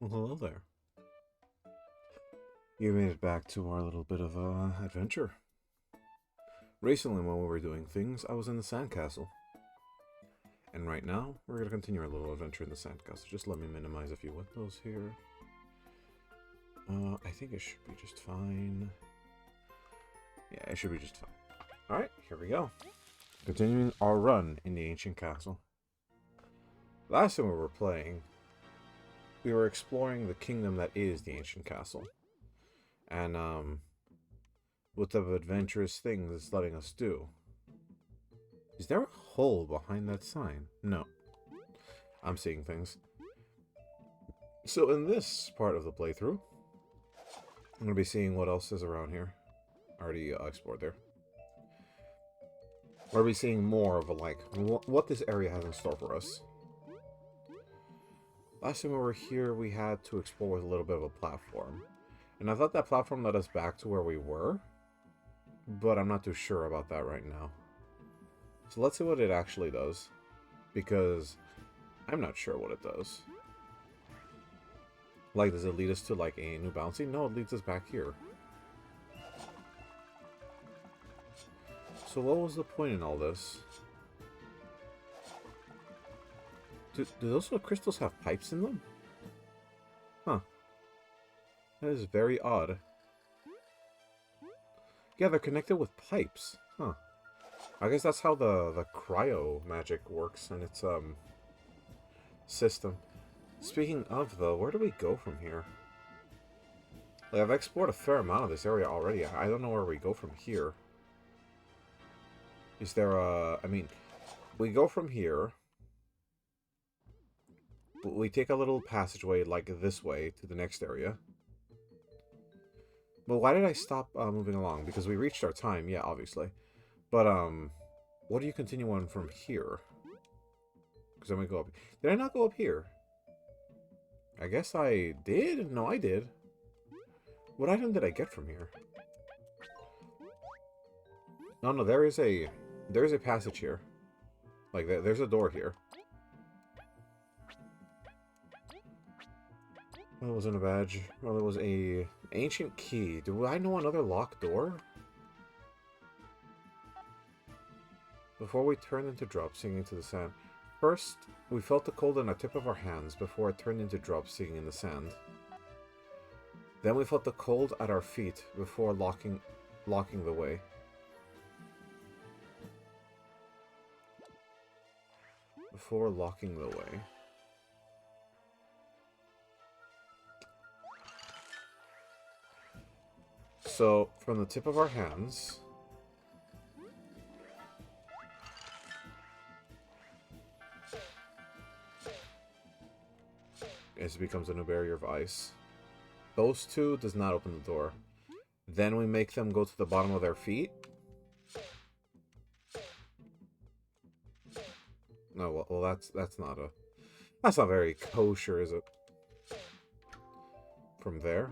Well, hello there. You made it back to our little bit of adventure. Recently, when we were doing things, I was in the sandcastle. And right now, we're going to continue our little adventure in the sandcastle. Just let me minimize a few windows here. I think it should be just fine. Yeah, it should be just fine. Alright, here we go. Continuing our run in the ancient castle. Last time we were playing, we were exploring the kingdom that is the ancient castle. And, what type of adventurous things it's letting us do. Is there a hole behind that sign? No. I'm seeing things. So in this part of the playthrough, I'm going to be seeing what else is around here. I already explored there. We're going to be seeing more of like what this area has in store for us. Last time we were here, we had to explore with a little bit of a platform. And I thought that platform led us back to where we were. But I'm not too sure about that right now. So let's see what it actually does. Because I'm not sure what it does. Like, does it lead us to, like, a new bouncy? No, it leads us back here. So what was the point in all this? Do those little crystals have pipes in them? Huh. That is very odd. Yeah, they're connected with pipes. Huh. I guess that's how the cryo magic works in its, system. Speaking of, though, where do we go from here? Like, I've explored a fair amount of this area already. I don't know where we go from here. Is there a... I mean, we go from here. We take a little passageway, like, this way to the next area. But why did I stop moving along? Because we reached our time, yeah, obviously. But, what do you continue on from here? Because I'm going to go up... Did I not go up here? I guess I did? No, I did. What item did I get from here? No, there is a passage here. Like, there's a door here. Well, it wasn't a badge. Well, it was a ancient key. Do I know another locked door? Before we turned into drops singing into the sand. First, we felt the cold on the tip of our hands before it turned into drops singing in the sand. Then we felt the cold at our feet before locking the way. Before locking the way. So, from the tip of our hands... it becomes a new barrier of ice. Those two does not open the door. Then we make them go to the bottom of their feet. No, well that's not very kosher, is it? From there.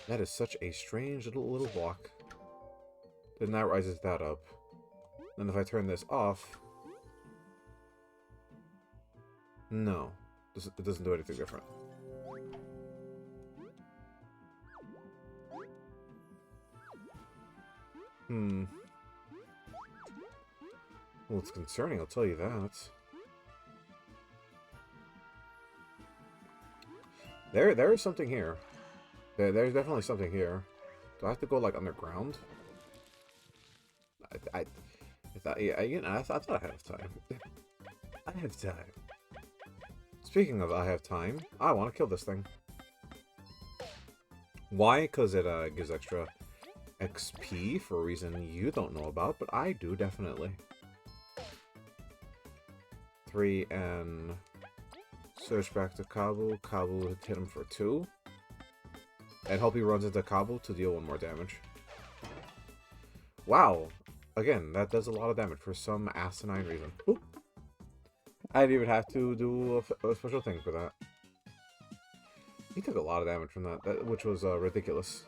That is such a strange little block. Then that rises that up. Then if I turn this off... No. It doesn't do anything different. Well, it's concerning, I'll tell you that. There is something here. There's definitely something here. Do I have to go, like, underground? I thought, yeah, you know, I thought I have time. I have time. Speaking of I have time, I want to kill this thing. Why? Because it gives extra XP for a reason you don't know about, but I do, definitely. 3 and... search back to Kabu. Kabu hit him for 2. And hope he runs into Kabu to deal 1 more damage. Wow! Again, that does a lot of damage for some asinine reason. Oop. I didn't even have to do a special thing for that. He took a lot of damage from that which was ridiculous.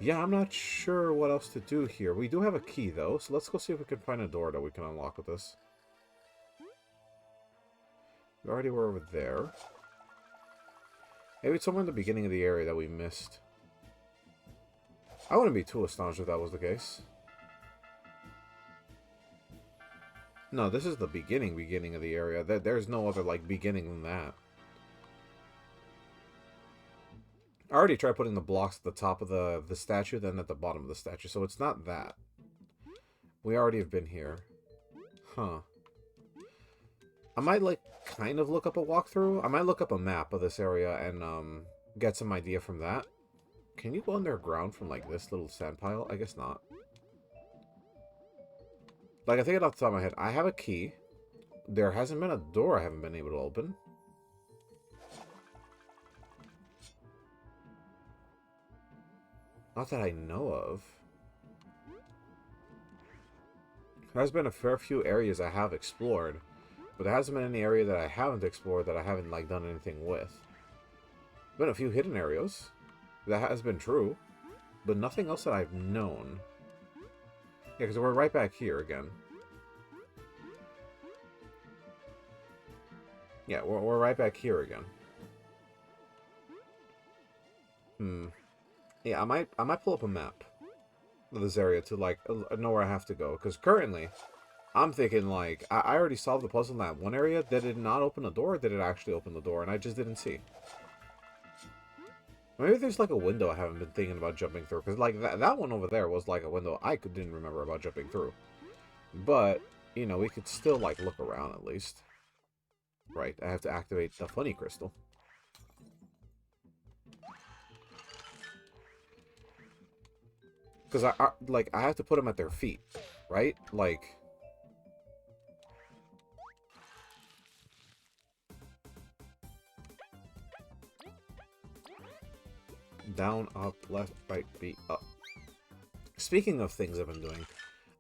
Yeah, I'm not sure what else to do here. We do have a key, though, so let's go see if we can find a door that we can unlock with this. We already were over there. Maybe it's somewhere in the beginning of the area that we missed. I wouldn't be too astonished if that was the case. No, this is the beginning of the area. There's no other, like, beginning than that. I already tried putting the blocks at the top of the statue, then at the bottom of the statue, so it's not that. We already have been here. Huh. I might, like, kind of look up a walkthrough. I might look up a map of this area and, get some idea from that. Can you go underground from, like, this little sand pile? I guess not. Like, I think it off the top of my head. I have a key. There hasn't been a door I haven't been able to open. Not that I know of. There's been a fair few areas I have explored, but there hasn't been any area that I haven't explored that I haven't, like, done anything with. Been a few hidden areas. That has been true, but nothing else that I've known. Yeah, because we're right back here again. Yeah, we're right back here again. Yeah, I might pull up a map of this area to, like, know where I have to go. Because currently, I'm thinking, like, I already solved the puzzle in that one area. Did it not open the door, or did it actually open the door? And I just didn't see. Maybe there's, like, a window I haven't been thinking about jumping through. Because, like, that one over there was, like, a window didn't remember about jumping through. But, you know, we could still, like, look around at least. Right, I have to activate the funny crystal. Because, I have to put them at their feet, right? Like... Down, up, left, right, B, up. Speaking of things I've been doing,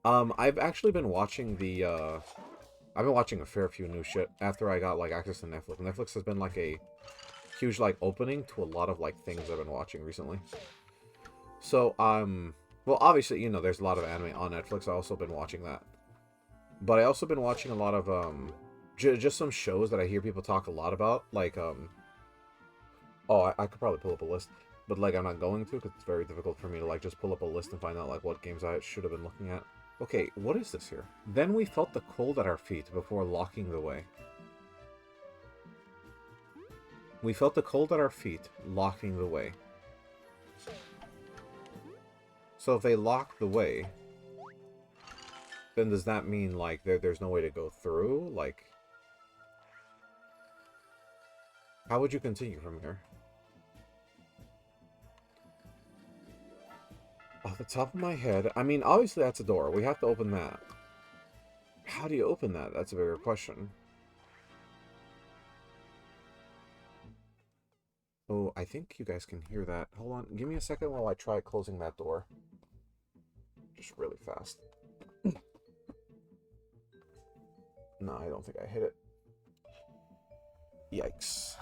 I've actually been watching the, I've been watching a fair few new shit after I got, like, access to Netflix. Netflix has been, like, a huge, like, opening to a lot of, like, things I've been watching recently. So, well, obviously, you know, there's a lot of anime on Netflix. I've also been watching that. But I also been watching a lot of, just some shows that I hear people talk a lot about, like, oh, I could probably pull up a list. But, like, I'm not going to, because it's very difficult for me to, like, just pull up a list and find out, like, what games I should have been looking at. Okay, what is this here? Then we felt the cold at our feet before locking the way. We felt the cold at our feet, locking the way. So if they lock the way, then does that mean, like, there's no way to go through? Like, how would you continue from here? Off the top of my head, I mean, obviously that's a door. We have to open that. How do you open that? That's a bigger question. Oh, I think you guys can hear that. Hold on, give me a second while I try closing that door. Just really fast. No, I don't think I hit it. Yikes.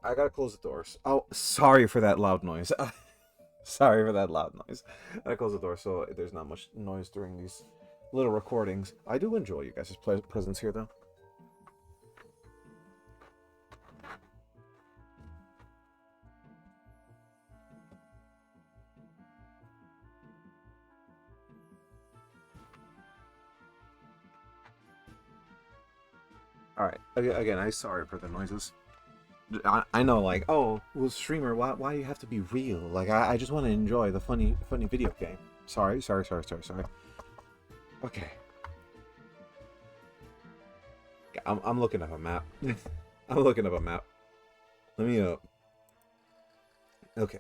I gotta close the doors. Oh, sorry for that loud noise. Sorry for that loud noise. I gotta close the door so there's not much noise during these little recordings. I do enjoy you guys' presence here, though. Alright, again, I'm sorry for the noises. I know, like, oh, well, streamer, why do you have to be real? Like, I just want to enjoy the funny video game. Sorry. Okay. I'm looking up a map. I'm looking up a map. Let me, okay.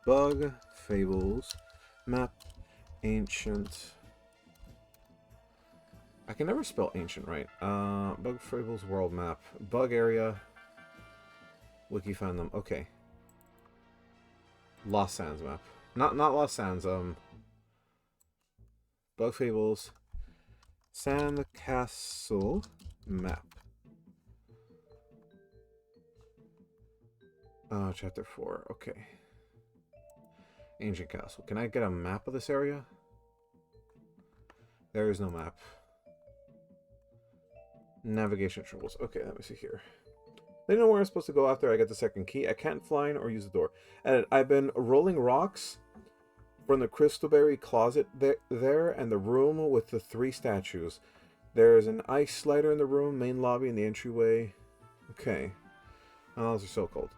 Bug, Fables, map, ancient... I can never spell ancient right. Bug Fables world map. Bug area. Wiki found them. Okay. Lost Sands map. Not Lost Sands, Bug Fables. Sand Castle map. Chapter 4. Okay. Ancient Castle. Can I get a map of this area? There is no map. Navigation troubles. Okay, let me see here. They know where I'm supposed to go after I get the second key. I can't fly in or use the door. And I've been rolling rocks from the crystalberry closet there and the room with the 3 statues. There's an ice slider in the room, main lobby, and the entryway. Okay. Oh, those are so cold.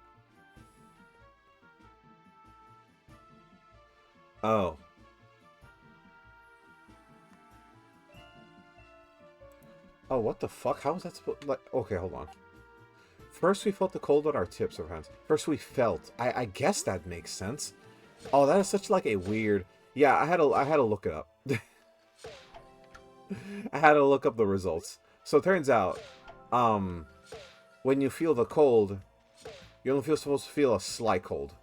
Oh. Oh, what the fuck? How was that supposed... Like, okay, hold on. First we felt the cold on our tips of hands. First we felt. I guess that makes sense. Oh, that is such like a weird... Yeah, I had to look it up. I had to look up the results. So it turns out, when you feel the cold, you're only supposed to feel a slight cold.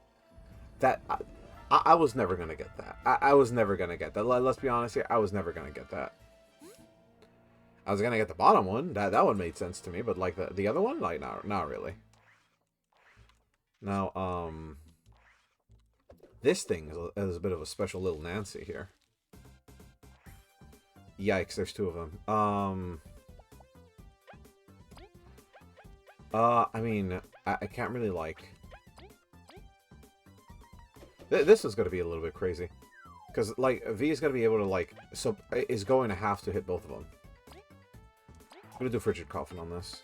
That... I was never going to get that. I was never going to get that. Let's be honest here. I was never going to get that. I was going to get the bottom one. That one made sense to me. But, like, the other one? Like, not really. Now, this thing is a bit of a special little Nancy here. Yikes, there's 2 of them. I mean, I can't really, like... This is going to be a little bit crazy. Because, like, V is going to be able to, like... So, is going to have to hit both of them. I'm going to do Frigid Coffin on this.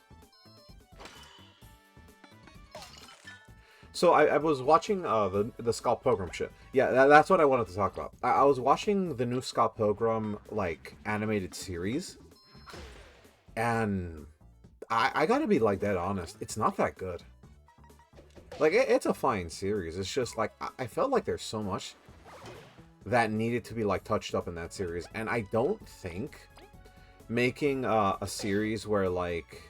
So, I was watching the Scott Pilgrim shit. Yeah, that's what I wanted to talk about. I was watching the new Scott Pilgrim, like, animated series. And... I gotta be, like, dead honest. It's not that good. Like, it's a fine series. It's just, like, I felt like there's so much that needed to be, like, touched up in that series. And I don't think making a series where, like...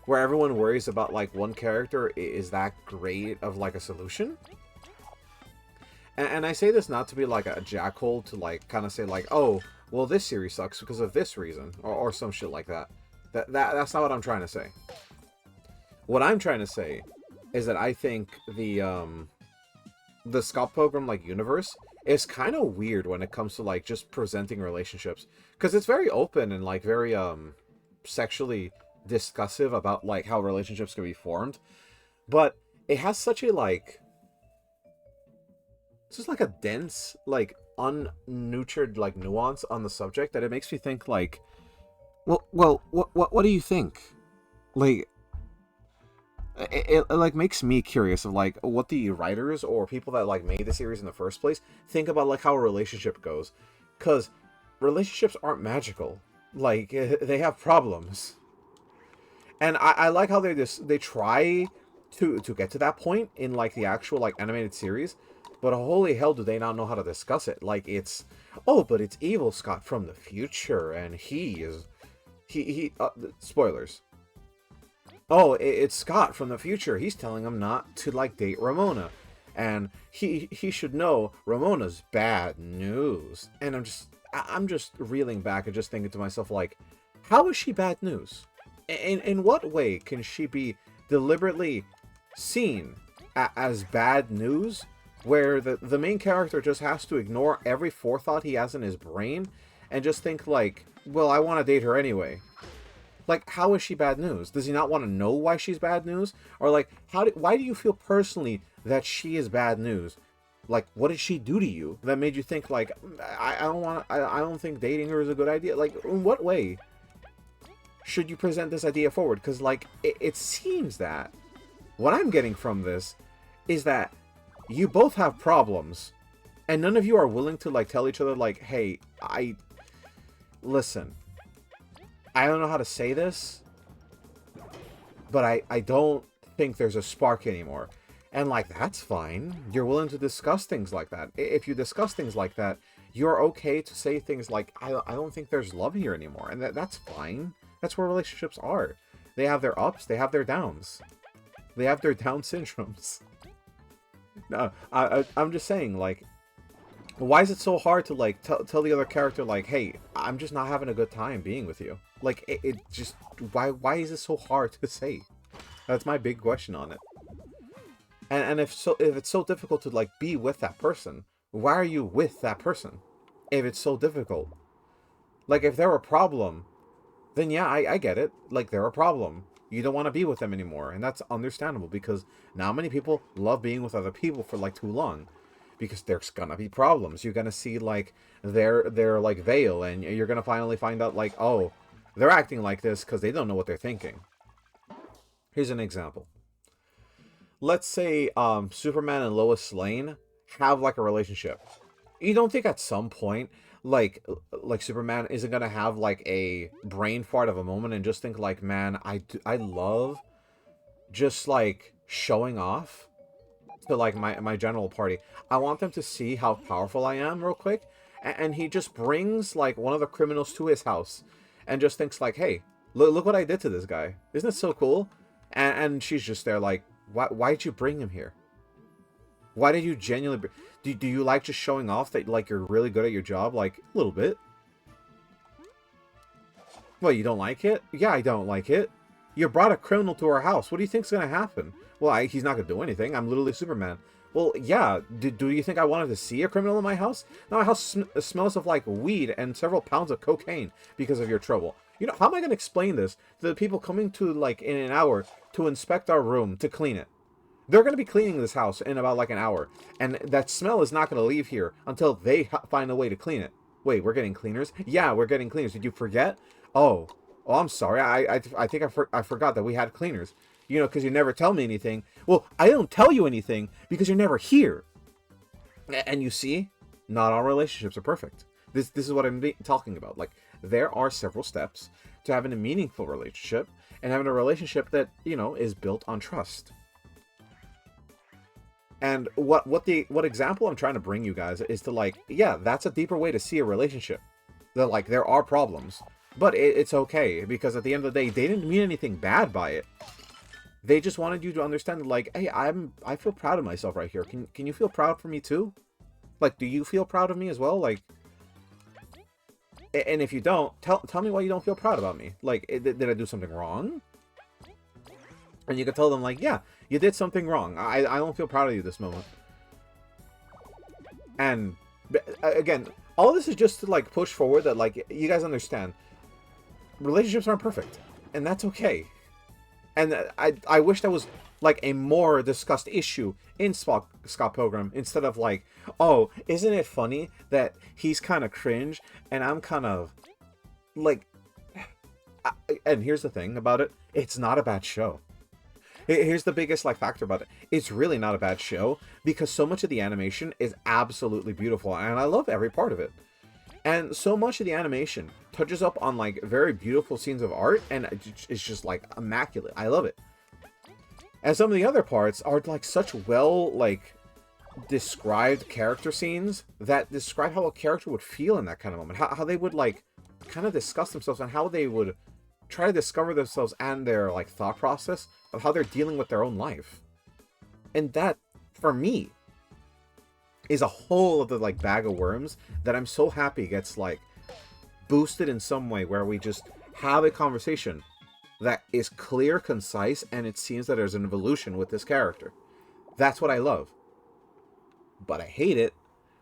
where everyone worries about, like, one character is that great of, like, a solution. And I say this not to be, like, a jackhole to, like, kind of say, like, oh, well, this series sucks because of this reason. Or some shit like that. That's not what I'm trying to say. What I'm trying to say is that I think the Scott Pilgrim, like, universe is kind of weird when it comes to, like, just presenting relationships. Because it's very open and, like, very, sexually discussive about, like, how relationships can be formed. But it has such a, like... it's just, like, a dense, like, unnurtured, like, nuance on the subject that it makes me think, like... Well, what do you think? Like... It like makes me curious of like what the writers or people that like made the series in the first place think about like how a relationship goes, because relationships aren't magical. Like they have problems, and I like how they try to get to that point in like the actual like animated series, but holy hell do they not know how to discuss it? Like it's but it's evil Scott from the future, and he spoilers. Oh, it's Scott from the future. He's telling him not to, like, date Ramona. And he should know Ramona's bad news. And I'm just reeling back and just thinking to myself, like, how is she bad news? In what way can she be deliberately seen as bad news, where the main character just has to ignore every forethought he has in his brain and just think, like, well, I want to date her anyway. Like, how is she bad news? Does he not want to know why she's bad news? Or, like, why do you feel personally that she is bad news? Like, what did she do to you that made you think, like, I don't think dating her is a good idea? Like, in what way should you present this idea forward? Because, like, it seems that what I'm getting from this is that you both have problems, and none of you are willing to, like, tell each other, like, hey, listen, I don't know how to say this, but I don't think there's a spark anymore. And, like, that's fine. You're willing to discuss things like that. If you discuss things like that, you're okay to say things like, I don't think there's love here anymore. And that's fine. That's where relationships are. They have their ups, they have their downs. They have their Down syndromes. No, I'm just saying, like, why is it so hard to, like, tell the other character, like, hey, I'm just not having a good time being with you? Like, it just, why is it so hard to say? That's my big question on it. And if it's so difficult to like be with that person, why are you with that person? If it's so difficult. Like if they're a problem, then yeah, I get it. Like they're a problem. You don't want to be with them anymore, and that's understandable because not many people love being with other people for like too long, because there's gonna be problems. You're gonna see like their like veil, and you're gonna finally find out like, oh, they're acting like this because they don't know what they're thinking. Here's an example. Let's say Superman and Lois Lane have like a relationship. You don't think at some point like Superman isn't gonna have like a brain fart of a moment and just think like, man, I love just like showing off to like my general party. I want them to see how powerful I am real quick. And he just brings like one of the criminals to his house and just thinks like, hey, look what I did to this guy. Isn't it so cool? And she's just there like, why'd you bring him here? Why did you genuinely... Do you like just showing off that like you're really good at your job? Like, a little bit. Well, you don't like it? Yeah, I don't like it. You brought a criminal to our house. What do you think's gonna happen? Well, he's not gonna do anything. I'm literally Superman. Well, yeah. Do you think I wanted to see a criminal in my house? No, my house smells of like weed and several pounds of cocaine because of your trouble. You know, how am I gonna explain this to the people coming to like in an hour to inspect our room, to clean it? They're going to be cleaning this house in about like an hour. And that smell is not going to leave here until they find a way to clean it. Wait, we're getting cleaners? Yeah, we're getting cleaners. Did you forget? Oh, I'm sorry. I think I forgot that we had cleaners. You know, because you never tell me anything. Well, I don't tell you anything because you're never here. And you see, not all relationships are perfect. This is what I'm talking about. Like, there are several steps to having a meaningful relationship and having a relationship that, you know, is built on trust. And what example I'm trying to bring you guys is to like, yeah, that's a deeper way to see a relationship. That like there are problems, but it's okay because at the end of the day, they didn't mean anything bad by it. They just wanted you to understand that like, hey, I feel proud of myself right here. Can you feel proud for me too? Like, do you feel proud of me as well? Like, and if you don't, tell me why you don't feel proud about me. Like, did I do something wrong? And you can tell them like, yeah, you did something wrong. I don't feel proud of you this moment. And again, all this is just to like push forward that like you guys understand relationships aren't perfect, and that's okay. And I wish that was like a more discussed issue in Scott Pilgrim instead of like, oh, isn't it funny that he's kind of cringe and I'm kind of like. And here's the thing about it: it's not a bad show. Here's the biggest like factor about it. It's really not a bad show because so much of the animation is absolutely beautiful and I love every part of it. And so much of the animation touches up on like very beautiful scenes of art and it's just like immaculate. I love it. And some of the other parts are like such well like described character scenes that describe how a character would feel in that kind of moment. How they would like kind of discuss themselves and how they would try to discover themselves and their like thought process of how they're dealing with their own life. And that, for me, is a whole of the like bag of worms that I'm so happy gets like boosted in some way where we just have a conversation that is clear, concise, and it seems that there's an evolution with this character. That's what I love. But I hate it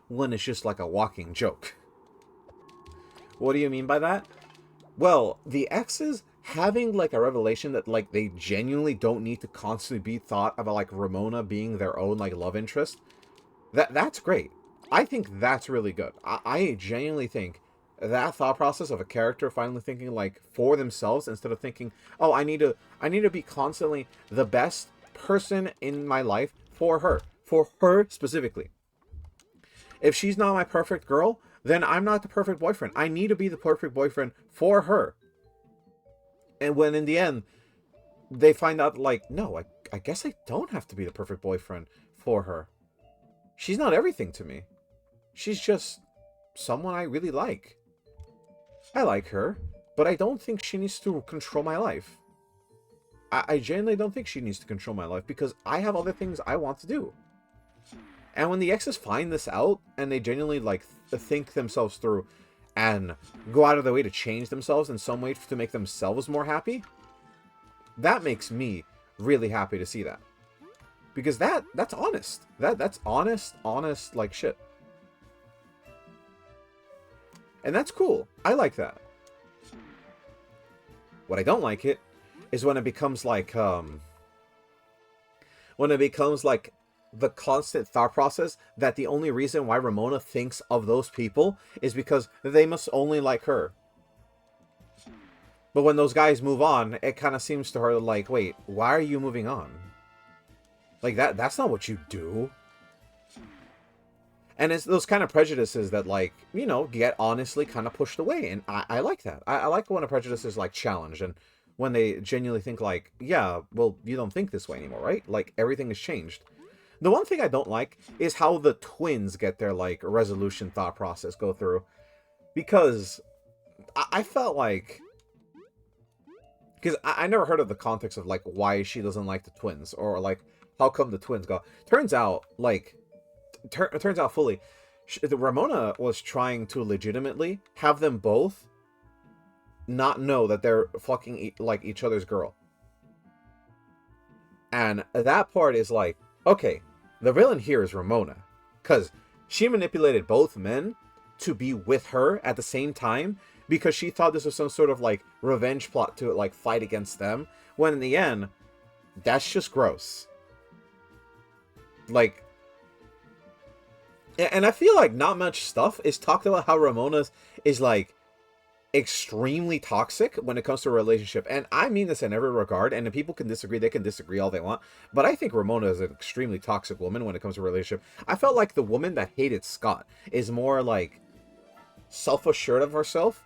when it's just like a walking joke. What do you mean by that? Well, the exes having like a revelation that like they genuinely don't need to constantly be thought about like Ramona being their own like love interest. That's great. I think that's really good. I genuinely think that thought process of a character finally thinking like for themselves instead of thinking, oh, I need to be constantly the best person in my life for her specifically. If she's not my perfect girl, then I'm not the perfect boyfriend. I need to be the perfect boyfriend for her. And when in the end, they find out, like, no, I guess I don't have to be the perfect boyfriend for her. She's not everything to me. She's just someone I really like. I like her, but I don't think she needs to control my life. I genuinely don't think she needs to control my life because I have other things I want to do. And when the exes find this out and they genuinely like think themselves through and go out of their way to change themselves in some way to make themselves more happy, that makes me really happy to see that. Because that's honest. That's honest like shit. And that's cool. I like that. What I don't like it is when it becomes like the constant thought process that the only reason why Ramona thinks of those people is because they must only like her. But when those guys move on, it kind of seems to her like, wait, why are you moving on? Like, that's not what you do. And it's those kind of prejudices that, like, you know, get honestly kind of pushed away. And I like that. I like when a prejudice is, like, challenged. And when they genuinely think, like, yeah, well, you don't think this way anymore, right? Like, everything has changed. The one thing I don't like is how the twins get their, like, resolution thought process go through. Because I felt like... Because I never heard of the context of, like, why she doesn't like the twins. Or, like, how come the twins go. Turns out, like... It turns out fully, Ramona was trying to legitimately have them both not know that they're fucking like each other's girl. And that part is like, okay, the villain here is Ramona. Because she manipulated both men to be with her at the same time because she thought this was some sort of like revenge plot to like fight against them. When in the end, that's just gross. Like, and I feel like not much stuff is talked about how Ramona is, like, extremely toxic when it comes to a relationship. And I mean this in every regard, and if people can disagree, they can disagree all they want. But I think Ramona is an extremely toxic woman when it comes to a relationship. I felt like the woman that hated Scott is more, like, self-assured of herself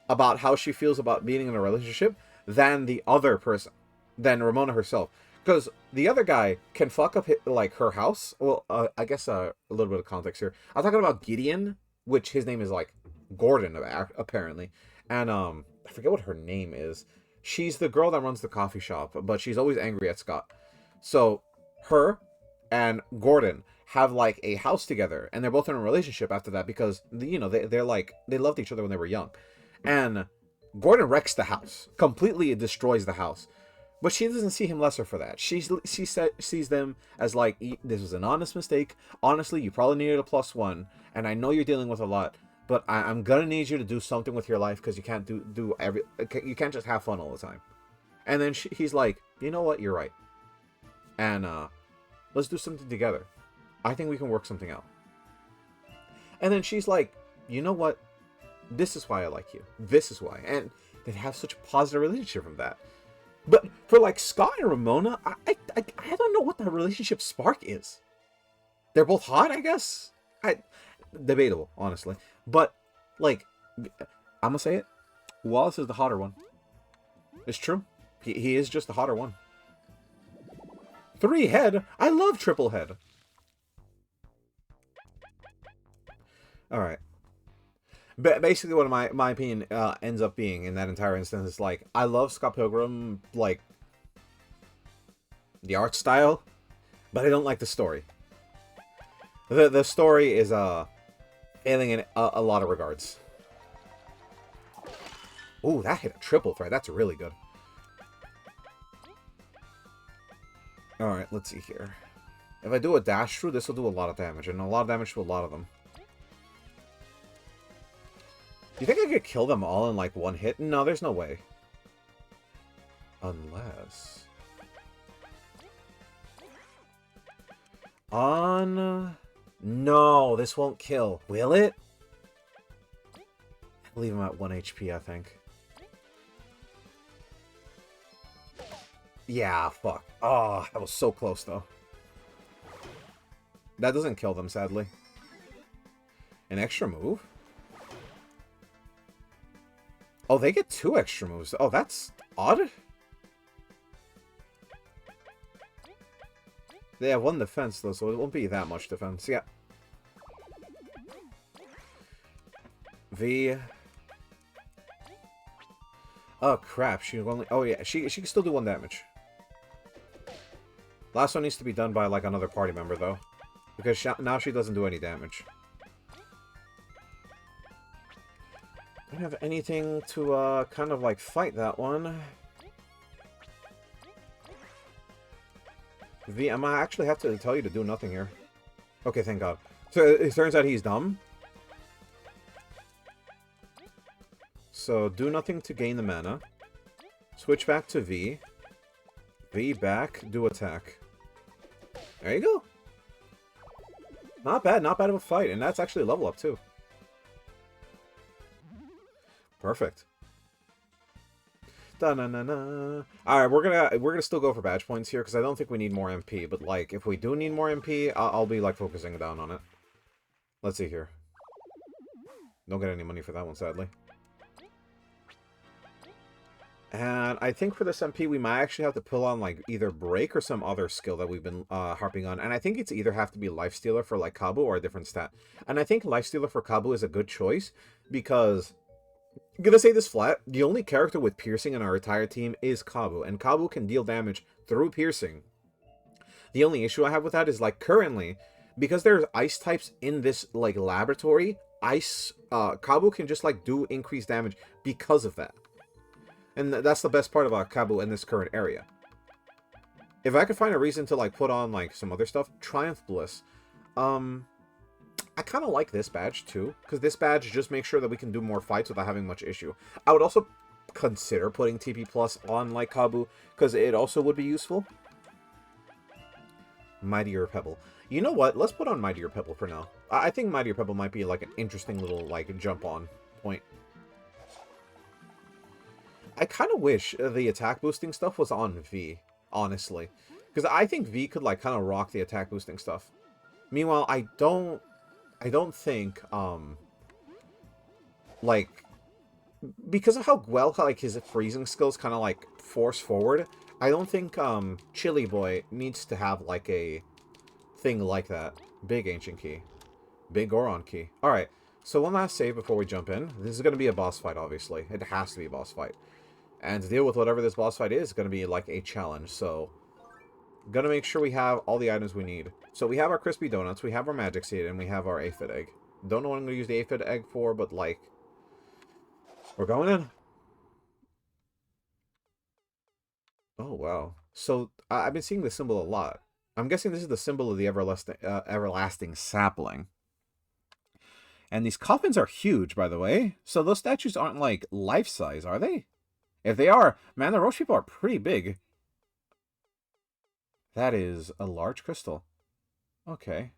about how she feels about being in a relationship than the other person, than Ramona herself. Because the other guy can fuck up, like, her house. Well, I guess a little bit of context here. I'm talking about Gideon, which his name is, like, Gordon, apparently. And, I forget what her name is. She's the girl that runs the coffee shop, but she's always angry at Scott. So, her and Gordon have, like, a house together. And they're both in a relationship after that because, you know, they're like, they loved each other when they were young. And Gordon wrecks the house. Completely destroys the house. But she doesn't see him lesser for that. She sees them as like, this was an honest mistake. Honestly, you probably needed a +1. And I know you're dealing with a lot. But I'm going to need you to do something with your life because you can't you can't just have fun all the time. And then he's like, you know what? You're right. And let's do something together. I think we can work something out. And then she's like, you know what? This is why I like you. This is why. And they have such a positive relationship from that. But for, like, Scott and Ramona, I don't know what the relationship spark is. They're both hot, I guess? Debatable, honestly. But, like, I'm gonna say it. Wallace is the hotter one. It's true. He is just the hotter one. 3 head? I love triple head. Alright. But basically what my opinion ends up being in that entire instance is, like, I love Scott Pilgrim, like, the art style, but I don't like the story. The story is failing in a lot of regards. Ooh, that hit a triple threat. That's really good. Alright, let's see here. If I do a dash through, this will do a lot of damage, and a lot of damage to a lot of them. Do you think I could kill them all in, like, one hit? No, there's no way. Unless... No, this won't kill. Will it? I'll leave him at 1 HP, I think. Yeah, fuck. Oh, that was so close, though. That doesn't kill them, sadly. An extra move? Oh, they get 2 extra moves. Oh, that's odd. They have 1 defense, though, so it won't be that much defense. Yeah. V. Oh, crap. She only... Oh, yeah. She can still do 1 damage. Last one needs to be done by, like, another party member, though. Because now she doesn't do any damage. I don't have anything to, kind of, like, fight that one. V, I'm gonna actually have to tell you to do nothing here. Okay, thank God. So it turns out he's dumb. So do nothing to gain the mana. Switch back to V. V back, do attack. There you go. Not bad of a fight, and that's actually a level up too. Perfect. Da-na-na-na. Alright, we're gonna still go for badge points here, because I don't think we need more MP, but like, if we do need more MP, I'll be like focusing down on it. Let's see here. Don't get any money for that one, sadly. And I think for this MP, we might actually have to pull on, like, either Break or some other skill that we've been harping on. And I think it's either have to be Lifestealer for, like, Kabu or a different stat. And I think Lifestealer for Kabu is a good choice, because, I'm gonna say this flat, the only character with Piercing in our entire team is Kabu. And Kabu can deal damage through Piercing. The only issue I have with that is, like, currently, because there's Ice types in this, like, laboratory, Kabu can just, like, do increased damage because of that. And that's the best part about Kabu in this current area. If I could find a reason to, like, put on, like, some other stuff, Triumph Bliss. I kind of like this badge, too, because this badge just makes sure that we can do more fights without having much issue. I would also consider putting TP Plus on, like, Kabu, because it also would be useful. Mightier Pebble. You know what? Let's put on Mightier Pebble for now. I think Mightier Pebble might be, like, an interesting little, like, jump-on point. I kind of wish the attack boosting stuff was on V, honestly. Because I think V could, like, kind of rock the attack boosting stuff. Meanwhile, I don't think, like, because of how well, like, his freezing skills kind of, like, force forward, I don't think, Chili Boy needs to have, like, a thing like that. Big Ancient Key. Big Goron Key. Alright, so one last save before we jump in. This is going to be a boss fight, obviously. It has to be a boss fight. And to deal with whatever this boss fight is going to be, like, a challenge, so gonna make sure we have all the items we need. So we have our crispy donuts, we have our magic seed, and we have our aphid egg. Don't know what I'm gonna use the aphid egg for, but, like, we're going in. Oh, wow. So, I've been seeing this symbol a lot. I'm guessing this is the symbol of the everlasting sapling. And these coffins are huge, by the way. So those statues aren't, like, life-size, are they? If they are, man, the Roach people are pretty big. That is a large crystal. Okay.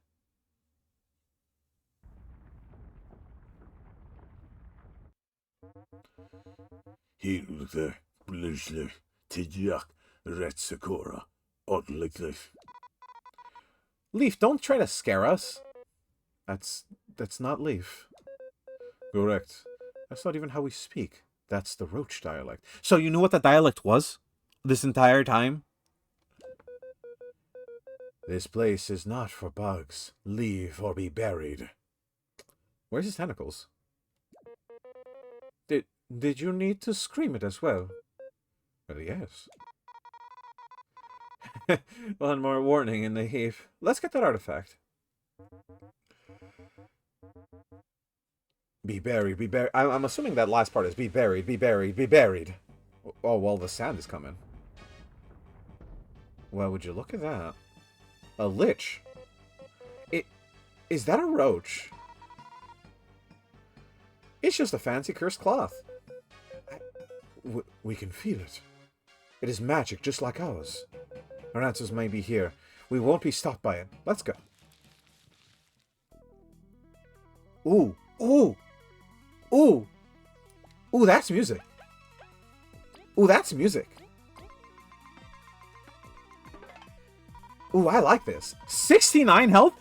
Leaf, don't try to scare us. That's not Leaf. Correct. That's not even how we speak. That's the Roach dialect. So you knew what the dialect was? This entire time? This place is not for bugs. Leave or be buried. Where's his tentacles? Did you need to scream it as well? Well, yes. One more warning in the heap. Let's get that artifact. Be buried, be buried. I'm assuming that last part is be buried, be buried, be buried. Oh, well, the sand is coming. Well, would you look at that? A lich. Is that a roach? It's just a fancy cursed cloth. We can feel it. It is magic just like ours. Our answers may be here. We won't be stopped by it. Let's go. Ooh. Ooh. Ooh. Ooh, that's music. Ooh, that's music. Ooh, I like this. 69 health?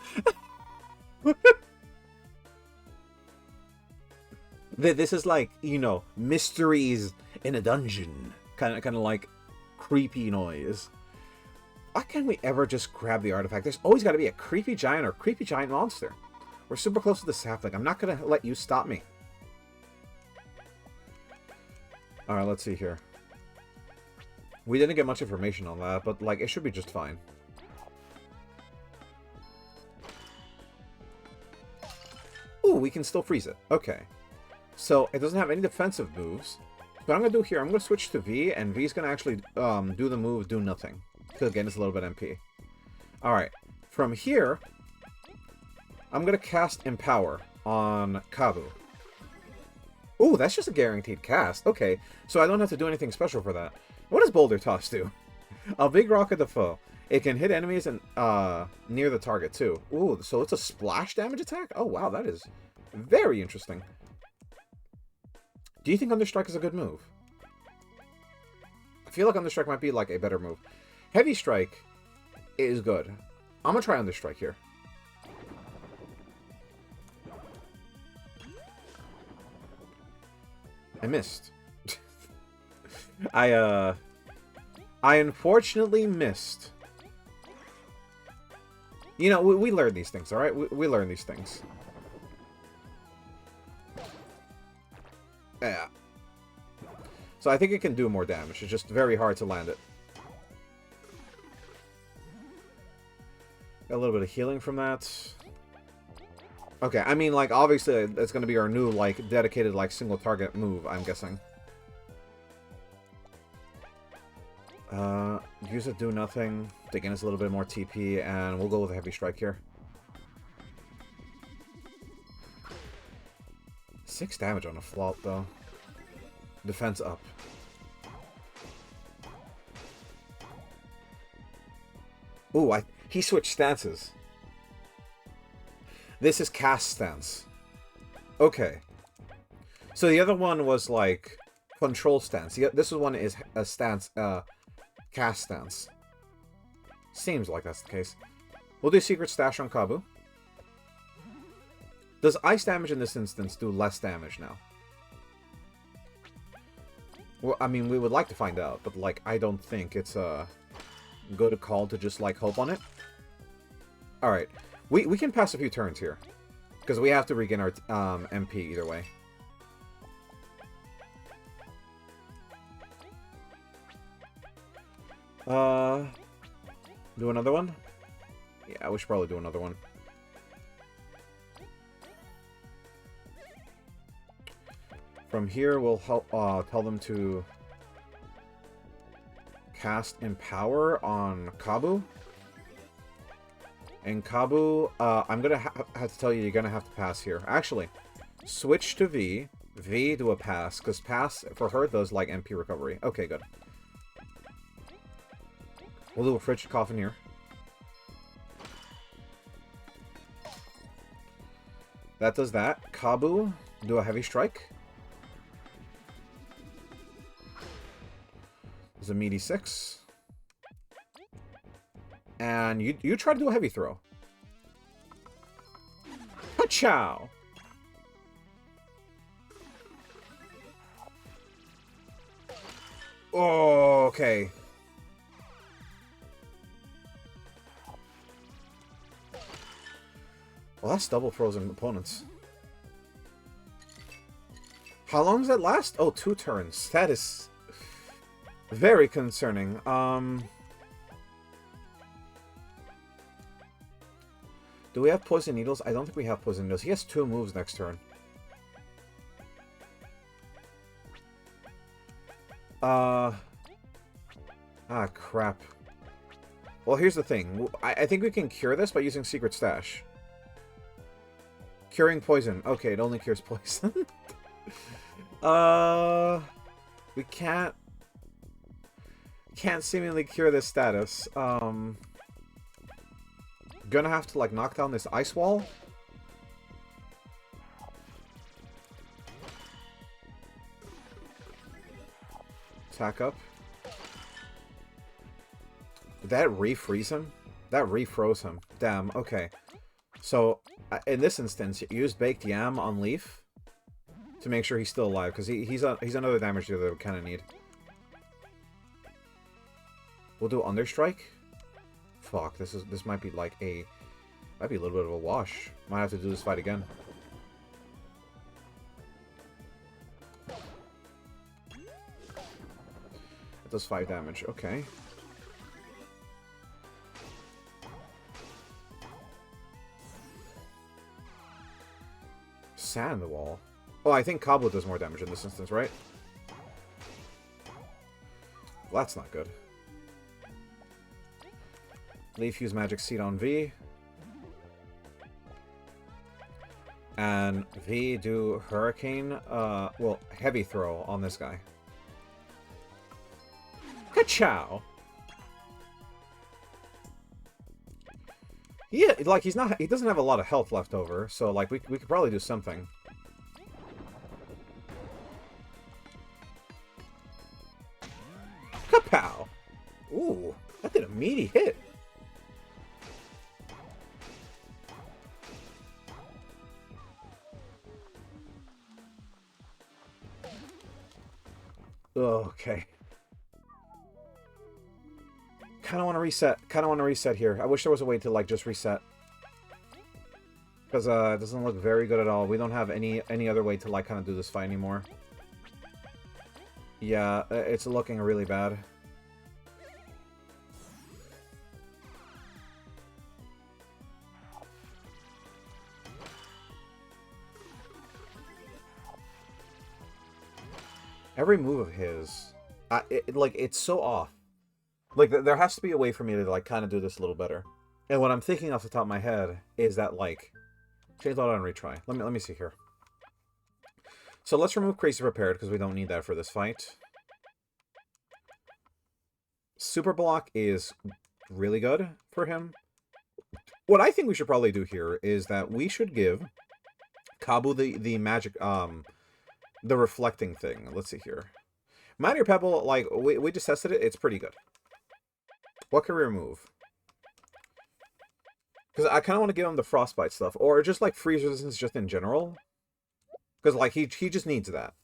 This is like, you know, mysteries in a dungeon. Kind of like creepy noise. Why can't we ever just grab the artifact? There's always got to be a creepy giant or creepy giant monster. We're super close to the sapling. I'm not going to let you stop me. Alright, let's see here. We didn't get much information on that, but, like, it should be just fine. Ooh, we can still freeze it. Okay. So, it doesn't have any defensive moves. What I'm going to do here, I'm going to switch to V, and V's going to actually do the move Do Nothing. Because, again, it's a little bit MP. Alright. From here, I'm going to cast Empower on Kabu. Ooh, that's just a guaranteed cast. Okay, so I don't have to do anything special for that. What does Boulder Toss do? A big rock at the foe. It can hit enemies and near the target, too. Ooh, so it's a splash damage attack? Oh, wow, that is very interesting. Do you think Understrike is a good move? I feel like Understrike might be, like, a better move. Heavy Strike is good. I'm gonna try Understrike here. I missed. I unfortunately missed. You know, we learn these things, alright? We learn these things. Yeah. So I think it can do more damage. It's just very hard to land it. Got a little bit of healing from that. Okay, I mean, like, obviously, it's going to be our new, like, dedicated, like, single target move, I'm guessing. Use it, do nothing. To gain us a little bit more TP, and we'll go with a heavy strike here. 6 damage on a flop, though. Defense up. Ooh, he switched stances. This is cast stance. Okay. So the other one was, like, control stance. This one is a stance, cast stance. Seems like that's the case. We'll do Secret Stash on Kabu. Does ice damage in this instance do less damage now? Well, I mean, we would like to find out, but, like, I don't think it's a good call to just, like, hope on it. Alright. We can pass a few turns here. Because we have to regain our MP either way. Do another one? Yeah, we should probably do another one. From here, we'll help tell them to cast Empower on Kabu. And Kabu, I'm gonna have to tell you, you're gonna have to pass here. Actually, switch to V. V do a pass, because pass for her does like MP recovery. Okay, good. We'll do a Frigid Coffin here. That does that. Kabu, do a Heavy Strike. There's a meaty 6. And you try to do a heavy throw. Pachow! Oh, okay. Well, that's double frozen opponents. How long does that last? Oh, 2 turns. That is very concerning. Do we have Poison Needles? I don't think we have Poison Needles. He has 2 moves next turn. Ah, crap. Well, here's the thing. I think we can cure this by using Secret Stash. Curing poison. Okay, it only cures poison. We can't seemingly cure this status. Gonna have to, like, knock down this ice wall. Attack up. Did that refreeze him? That refroze him. Damn, okay. So, in this instance, use Baked Yam on Leaf to make sure he's still alive, because he's another damage dealer that we kind of need. We'll do Understrike. Fuck, this might be like might be a little bit of a wash. Might have to do this fight again. It does 5 damage, okay. Sand the wall. Oh, I think Kablo does more damage in this instance, right? Well, that's not good. Leaf use Magic Seed on V. And V do Hurricane, well, Heavy Throw on this guy. Ka-chow! Yeah, like, he doesn't have a lot of health left over, so, like, we could probably do something. Kapow! Ooh, that did a meaty hit. Okay. Kind of want to reset. Kind of want to reset here. I wish there was a way to, like, just reset. Because, it doesn't look very good at all. We don't have any other way to, like, kind of do this fight anymore. Yeah, it's looking really bad. Every move of his, like, it's so off. Like, there has to be a way for me to, like, kind of do this a little better. And what I'm thinking off the top of my head is that, like, change loadout and retry. Let me see here. So let's remove Crazy Prepared, because we don't need that for this fight. Super Block is really good for him. What I think we should probably do here is that we should give Kabu the magic, the reflecting thing. Let's see here. Minor Pebble, like, we just tested it. It's pretty good. What can we remove? Because I kind of want to give him the Frostbite stuff. Or just, like, Freeze Resistance just in general. Because, like, he just needs that.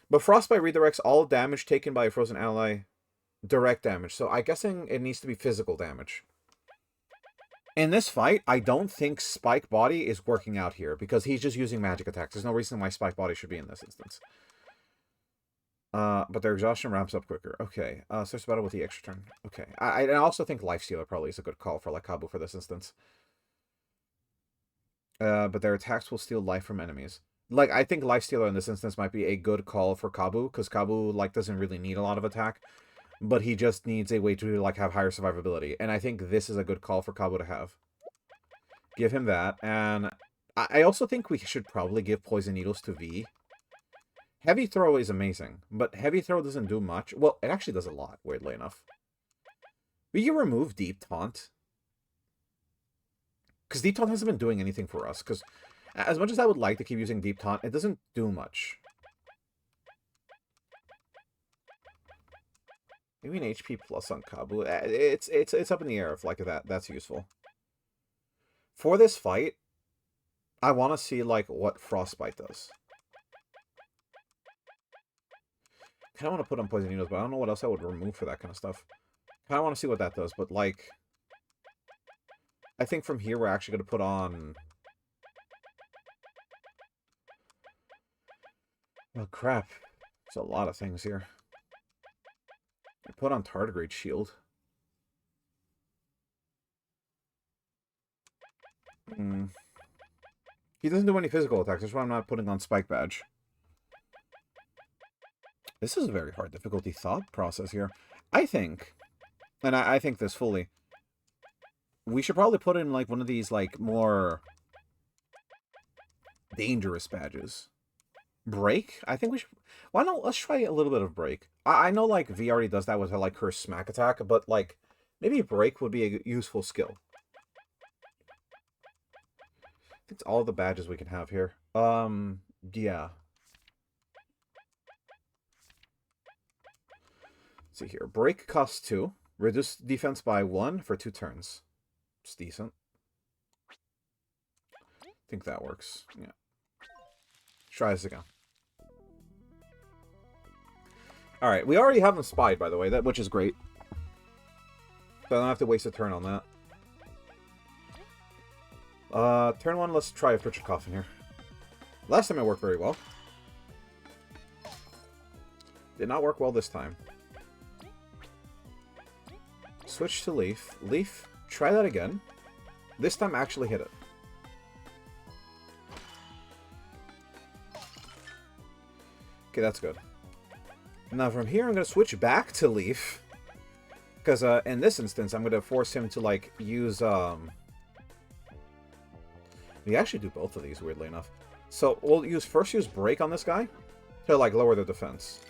But Frostbite redirects all damage taken by a frozen ally direct damage. So I'm guessing it needs to be physical damage. In this fight, I don't think Spike Body is working out here. Because he's just using magic attacks. There's no reason why Spike Body should be in this instance. But their exhaustion ramps up quicker. Okay. Starts battle with the extra turn. Okay. I also think Lifestealer probably is a good call for, like, Kabu for this instance. But their attacks will steal life from enemies. Like, I think Lifestealer in this instance might be a good call for Kabu, because Kabu, like, doesn't really need a lot of attack. But he just needs a way to, like, have higher survivability. And I think this is a good call for Kabu to have. Give him that. And I also think we should probably give Poison Needles to V. Heavy Throw is amazing, but Heavy Throw doesn't do much. Well, it actually does a lot, weirdly enough. Will you remove Deep Taunt? Because Deep Taunt hasn't been doing anything for us. Because as much as I would like to keep using Deep Taunt, it doesn't do much. Maybe an HP plus on Kabu. It's up in the air if, like, that's useful. For this fight, I want to see, like, what Frostbite does. I kind of want to put on Poison Needles, but I don't know what else I would remove for that kind of stuff. I kind of want to see what that does, but, like, I think from here we're actually going to put on... Oh, crap. There's a lot of things here. I put on Tardigrade Shield. He doesn't do any physical attacks, that's why I'm not putting on Spike Badge. This is a very hard difficulty thought process here. I think, and I think this fully, we should probably put in, like, one of these, like, more dangerous badges. Break? I think we should... Why not? Let's try a little bit of Break. I know, like, V already does that with her, like, her Smack attack, but, like, maybe Break would be a useful skill. I think it's all the badges we can have here. Yeah. See here. Break costs 2. Reduce defense by 1 for 2 turns. It's decent. I think that works. Yeah. Try this again. Alright, we already have them spied, by the way, which is great. So I don't have to waste a turn on that. Turn 1, let's try a Tortured Coffin here. Last time it worked very well. Did not work well this time. Switch to Leaf. Leaf, try that again. This time actually hit it. Okay, that's good. Now from here I'm going to switch back to Leaf. Because in this instance, I'm going to force him to, like, use... We actually do both of these, weirdly enough. So we'll first use Break on this guy to, like, lower the defense.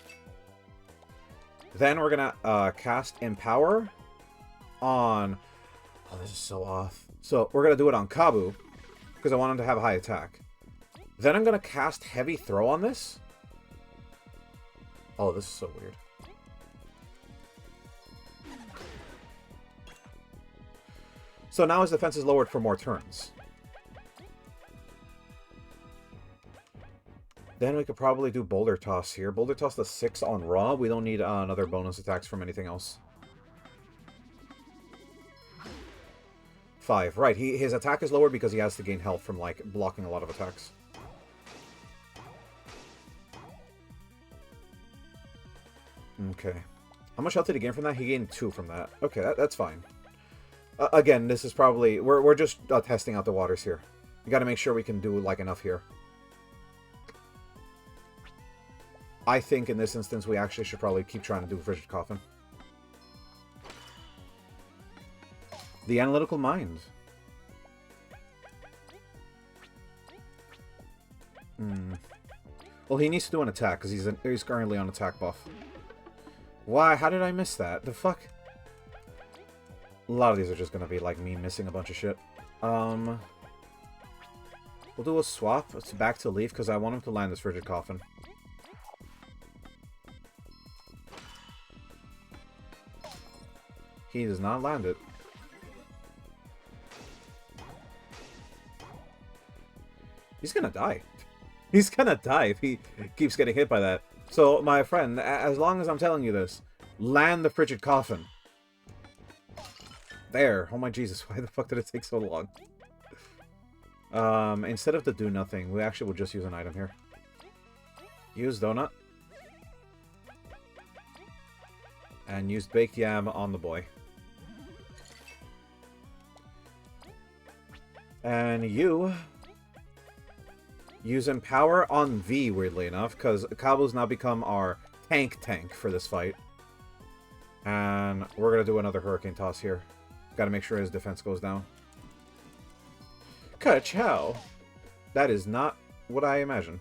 Then we're going to cast Empower on... Oh, this is so off. So we're going to do it on Kabu, because I want him to have a high attack. Then I'm going to cast Heavy Throw on this. Oh, this is so weird. So now his defense is lowered for more turns. Then we could probably do Boulder Toss here. Boulder Toss the 6 on Raw. We don't need another bonus attacks from anything else. 5. Right, his attack is lowered because he has to gain health from, like, blocking a lot of attacks. Okay. How much health did he gain from that? He gained 2 from that. Okay, that's fine. Again, this is probably... We're just testing out the waters here. We gotta make sure we can do, like, enough here. I think in this instance we actually should probably keep trying to do Frigid Coffin. The Analytical Mind. Well, he needs to do an attack, because he's currently on attack buff. Why? How did I miss that? The fuck? A lot of these are just going to be like me missing a bunch of shit. We'll do a swap. It's back to Leaf, because I want him to land this Frigid Coffin. He does not land it. He's gonna die. He's gonna die if he keeps getting hit by that. So, my friend, as long as I'm telling you this, land the Frigid Coffin. There. Oh my Jesus, why the fuck did it take so long? Instead of the do nothing, we actually will just use an item here. Use Donut. And use Baked Yam on the boy. And you... use Empower on V, weirdly enough, because Kabu's now become our tank for this fight. And we're going to do another Hurricane Toss here. Got to make sure his defense goes down. Ka-chow! That is not what I imagined.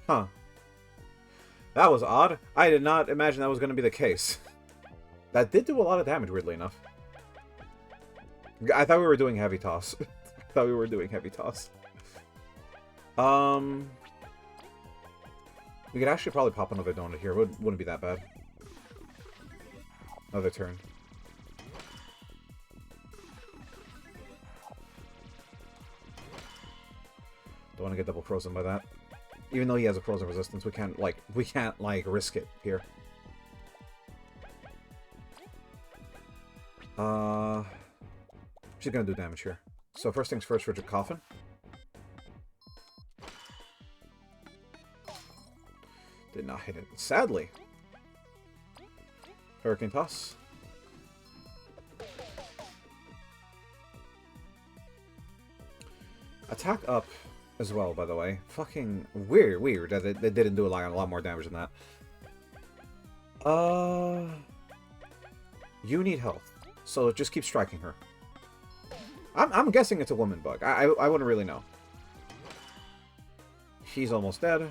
Huh. That was odd. I did not imagine that was going to be the case. That did do a lot of damage, weirdly enough. I thought we were doing Heavy Toss. I thought we were doing Heavy Toss. We could actually probably pop another donut here. Wouldn't be that bad. Another turn. Don't want to get double frozen by that. Even though he has a frozen resistance, we can't risk it here. She's gonna do damage here. So first things first, Frigid Coffin. Did not hit it. Sadly. Hurricane Toss. Attack up as well, by the way. Fucking weird that they didn't do a lot more damage than that. You need health. So just keep striking her. I'm guessing it's a woman bug. I wouldn't really know. He's almost dead.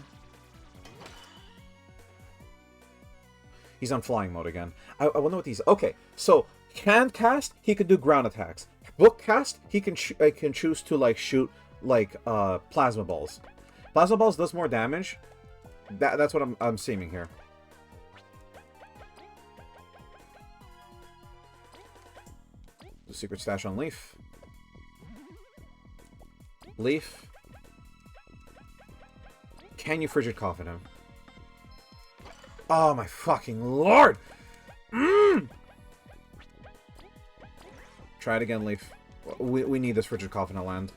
He's on flying mode again. I wonder what these... Okay, so hand cast, he could do ground attacks. Book cast, he can choose to like shoot like plasma balls. Plasma balls does more damage. That's what I'm seeing here. The secret stash on Leaf. Leaf. Can you Frigid Coffin him? Oh my fucking lord! Try it again, Leaf. We need this Frigid Coffin to land.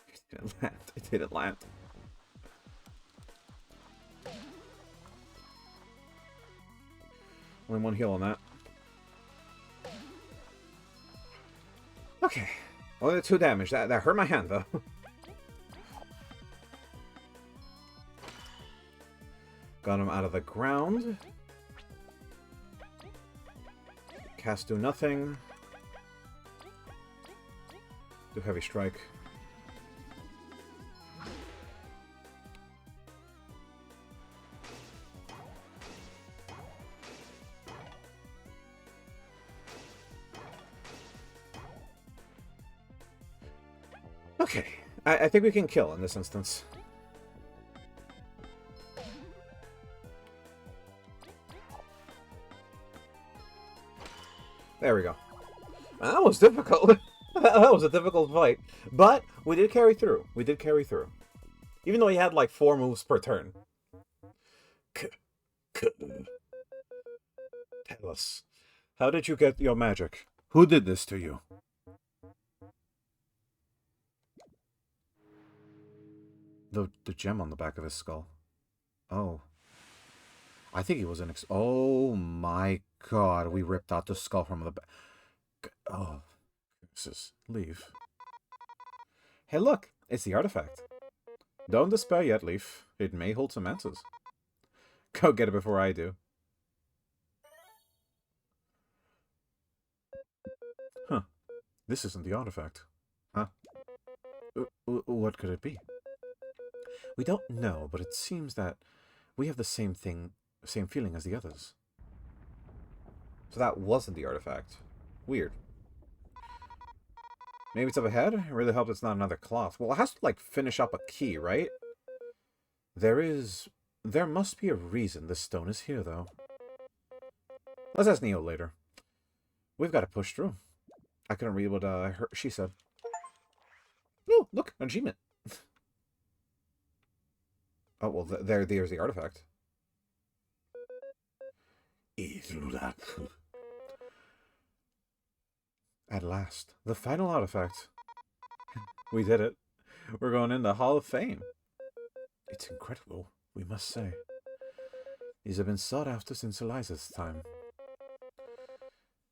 It didn't land. It didn't land. Only one heal on that. Okay. Only 2 damage. That hurt my hand, though. Got him out of the ground. Cast do nothing. Do heavy strike. Okay, I think we can kill in this instance. There we go. That was difficult. That was a difficult fight. But we did carry through. We did carry through. Even though he had like 4 moves per turn. Tell us. How did you get your magic? Who did this to you? The gem on the back of his skull. Oh. I think he was an oh my god, we ripped out the skull from the back. Oh. Leaf. Hey look, it's the artifact. Don't despair yet, Leaf. It may hold some answers. Go get it before I do. Huh. This isn't the artifact. Huh? What could it be? We don't know, but it seems that we have the same feeling as the others. So that wasn't the artifact. Weird. Maybe it's up ahead? It really helps it's not another cloth. Well, it has to, like, finish up a key, right? There must be a reason this stone is here, though. Let's ask Neo later. We've got to push through. I couldn't read what she said. Oh, look, an achievement. Oh, well, there's the artifact. At last, the final artifact. We did it. We're going in the Hall of Fame. It's incredible, we must say. These have been sought after since Eliza's time.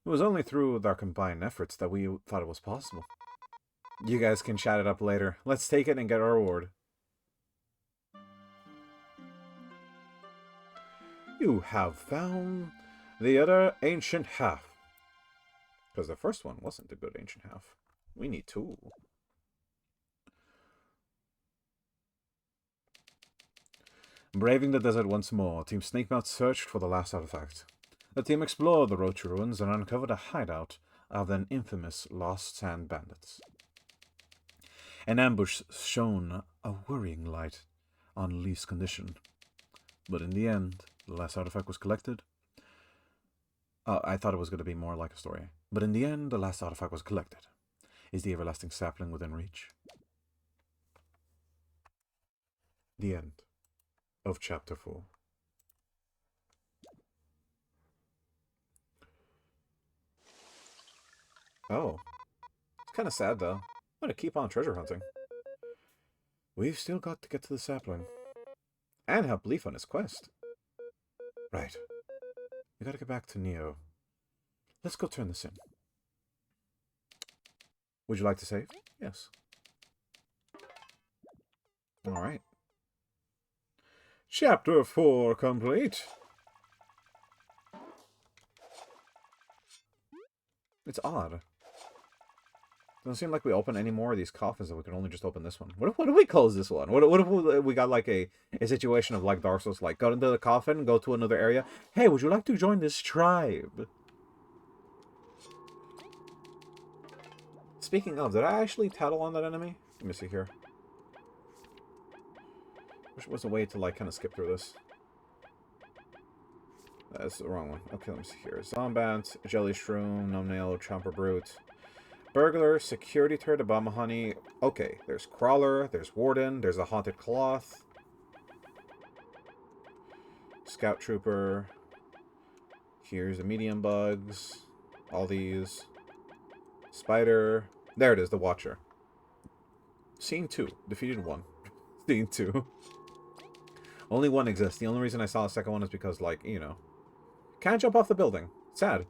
It was only through our combined efforts that we thought it was possible. You guys can chat it up later. Let's take it and get our reward. You have found the other ancient half. Because the first one wasn't a good ancient half. We need 2. Braving the desert once more, Team Snakemouth searched for the last artifact. The team explored the Roach ruins and uncovered a hideout of the infamous Lost Sand Bandits. An ambush shone a worrying light on Leaf's condition. But in the end, the last artifact was collected. I thought it was going to be more like a story. But in the end, the last artifact was collected. Is the everlasting sapling within reach? The end of Chapter 4. Oh. It's kind of sad, though. I'm going to keep on treasure hunting. We've still got to get to the sapling. And help Leaf on his quest. Right. We gotta get back to Neo. Let's go turn this in. Would you like to save? Yes. Alright. Chapter 4 complete. It's odd. Doesn't seem like we open any more of these coffins, that we can only just open this one. What if we close this one? What if we got like a situation of like Dark Souls, like go into the coffin, go to another area. Hey, would you like to join this tribe? Speaking of, did I actually tattle on that enemy? Let me see here. Wish there was a way to like kind of skip through this. That's the wrong one. Okay, let me see here. Zombant, Jelly Shroom, Numbnail, Chomper Brute. Burglar, Security Turret, Obama Honey. Okay, there's Crawler, there's Warden, there's a Haunted Cloth. Scout Trooper. Here's the Medium Bugs. All these. Spider. There it is, the Watcher. Scene 2. Defeated 1. Scene 2. Only 1 exists. The only reason I saw a second one is because, like, you know. Can't jump off the building. Sad.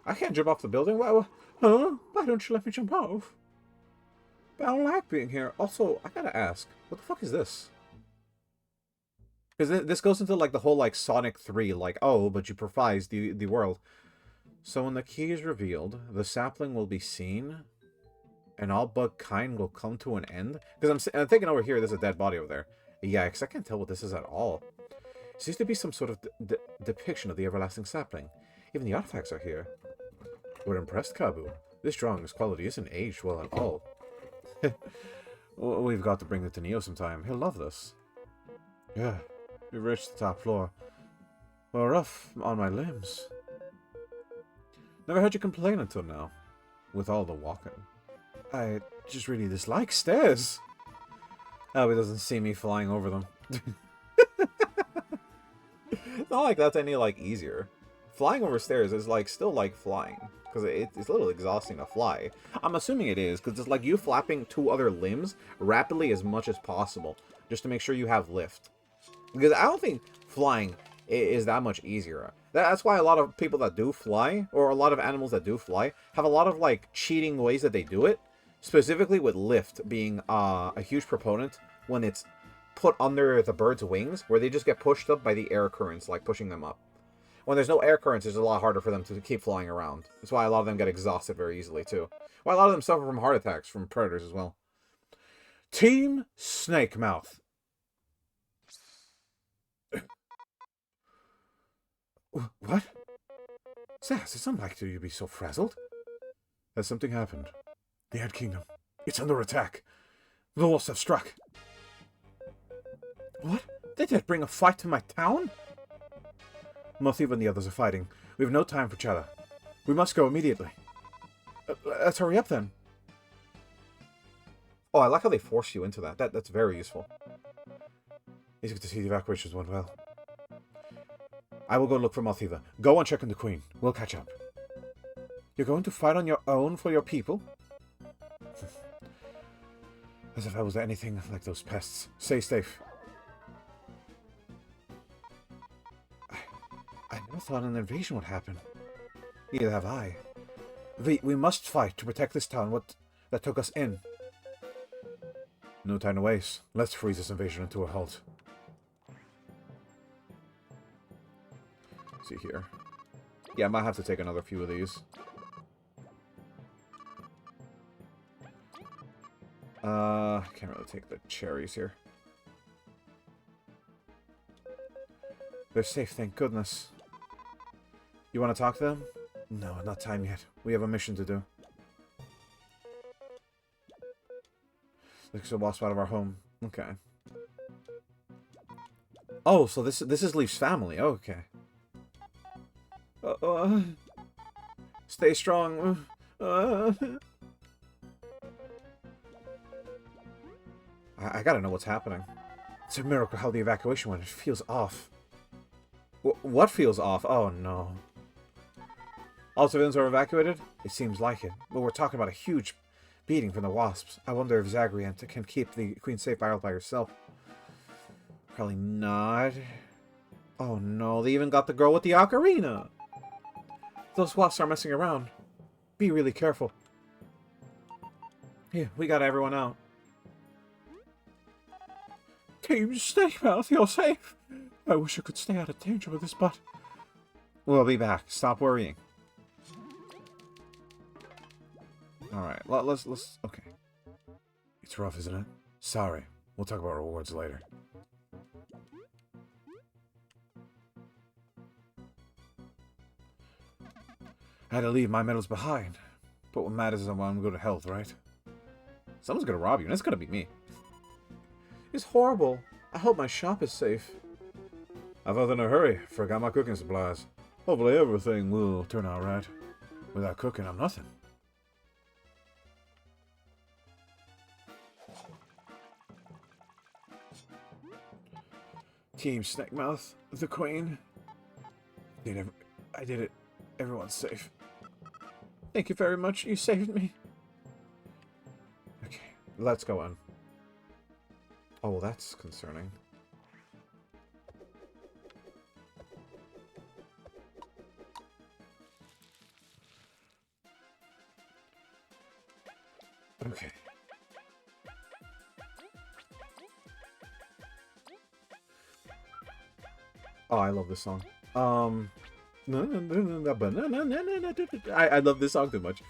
I can't jump off the building. Why, huh? Why don't you let me jump off? But I don't like being here. Also, I gotta ask, what the fuck is this? Because this goes into, like, the whole, like, Sonic 3, like, oh, but you provide the world. So when the key is revealed, the sapling will be seen, and all but kind will come to an end. Because I'm thinking over here, there's a dead body over there. Yeah, because I can't tell what this is at all. It seems to be some sort of depiction of the everlasting sapling. Even the artifacts are here. We're impressed, Kabu. This drawing's quality isn't aged well at all. We've got to bring it to Neo sometime. He'll love this. Yeah, we've reached the top floor. Well, rough on my limbs. Never heard you complain until now. With all the walking. I just really dislike stairs. Oh, he doesn't see me flying over them. It's not like that's any, like, easier. Flying over stairs is, like, still like flying. Because it's a little exhausting to fly. I'm assuming it is, because it's like you flapping two other limbs rapidly as much as possible. Just to make sure you have lift. Because I don't think flying is that much easier. That's why a lot of people that do fly, or a lot of animals that do fly, have a lot of, like, cheating ways that they do it. Specifically with lift being a huge proponent when it's put under the bird's wings, where they just get pushed up by the air currents, like pushing them up. When there's no air currents, it's a lot harder for them to keep flying around. That's why a lot of them get exhausted very easily, too. Why a lot of them suffer from heart attacks from predators as well. Team Snake Mouth. What? Sass, it's unlikely you to be so frazzled. Has something happened? The Ant Kingdom. It's under attack. The wolves have struck. What? They did bring a fight to my town? Mothiva and the others are fighting. We have no time for chatter. We must go immediately. Let's hurry up then. Oh, I like how they force you into that. That's very useful. It's good to see the evacuations went well. I will go look for Mothiva. Go and check on the Queen. We'll catch up. You're going to fight on your own for your people? As if I was anything like those pests. Stay safe. I never thought an invasion would happen. Neither have I. We must fight to protect this town that took us in. No time to waste. Let's freeze this invasion into a halt. See here. Yeah, I might have to take another few of these. I can't really take the cherries here. They're safe, thank goodness. You want to talk to them? No, not time yet. We have a mission to do. Looks a wasp out of our home. Okay. Oh, so this is Leaf's family. Okay. Stay strong. I gotta know what's happening. It's a miracle how the evacuation went. It feels off. What feels off? Oh, no. All civilians are evacuated? It seems like it. But we're talking about a huge beating from the wasps. I wonder if Zagreant can keep the Queen safe by herself. Probably not. Oh, no. They even got the girl with the ocarina. Those wasps are messing around. Be really careful. Here, we got everyone out. Team Snakemouth, you're safe. I wish I could stay out of danger with this, but... We'll be back. Stop worrying. Alright, let's... Okay. It's rough, isn't it? Sorry. We'll talk about rewards later. I had to leave my medals behind. But what matters is I want to go to health, right? Someone's gonna rob you, and it's gonna be me. It's horrible. I hope my shop is safe. I've out in a hurry. Forgot my cooking supplies. Hopefully everything will turn out right. Without cooking, I'm nothing. Team Snakemouth, the Queen. I did it. Everyone's safe. Thank you very much. You saved me. Okay, let's go on. Oh, well, that's concerning. Okay. Oh, I love this song. I love this song too much.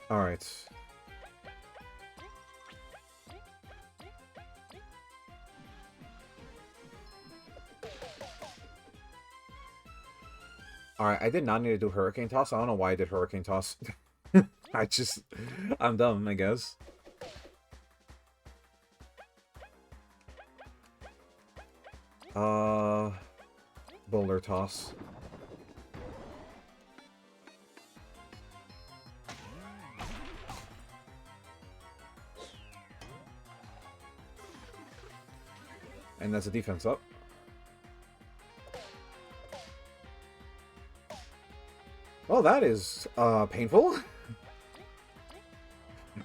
All right. Alright, I did not need to do Hurricane Toss. I don't know why I did Hurricane Toss. I'm dumb, I guess. Boulder Toss. And that's a defense up. Well, that is, painful.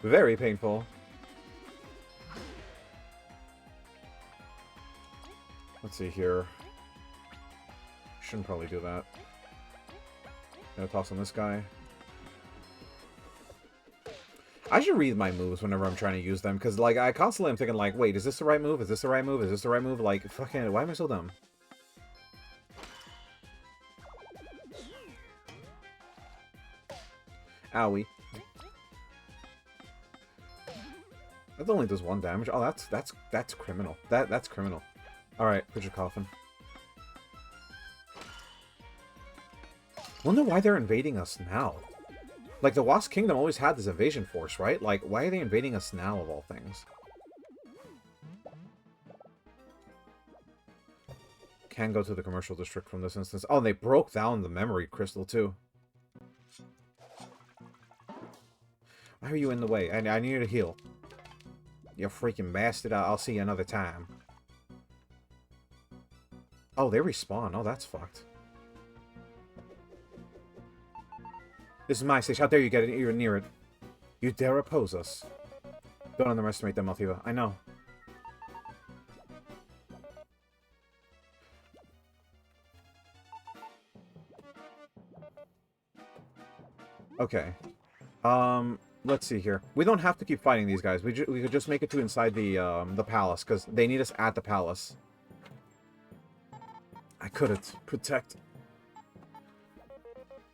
Very painful. Let's see here. Shouldn't probably do that. Gonna toss on this guy. I should read my moves whenever I'm trying to use them, because, like, I constantly am thinking, like, wait, is this the right move? Is this the right move? Is this the right move? Like, fucking, why am I so dumb? Owie. That only does 1 damage. Oh, that's criminal. That's criminal. All right, put your coffin. Wonder why they're invading us now. Like, the Wasp Kingdom always had this invasion force, right? Like, why are they invading us now, of all things? Can go to the commercial district from this instance. Oh, and they broke down the memory crystal, too. Why are you in the way? I need you to heal. You freaking bastard. I'll see you another time. Oh, they respawn. Oh, that's fucked. This is my stage. How dare you get even near it? You dare oppose us. Don't underestimate them, Althea. I know. Okay. Let's see here. We don't have to keep fighting these guys. We could just make it to inside the palace, because they need us at the palace. I couldn't. Protect.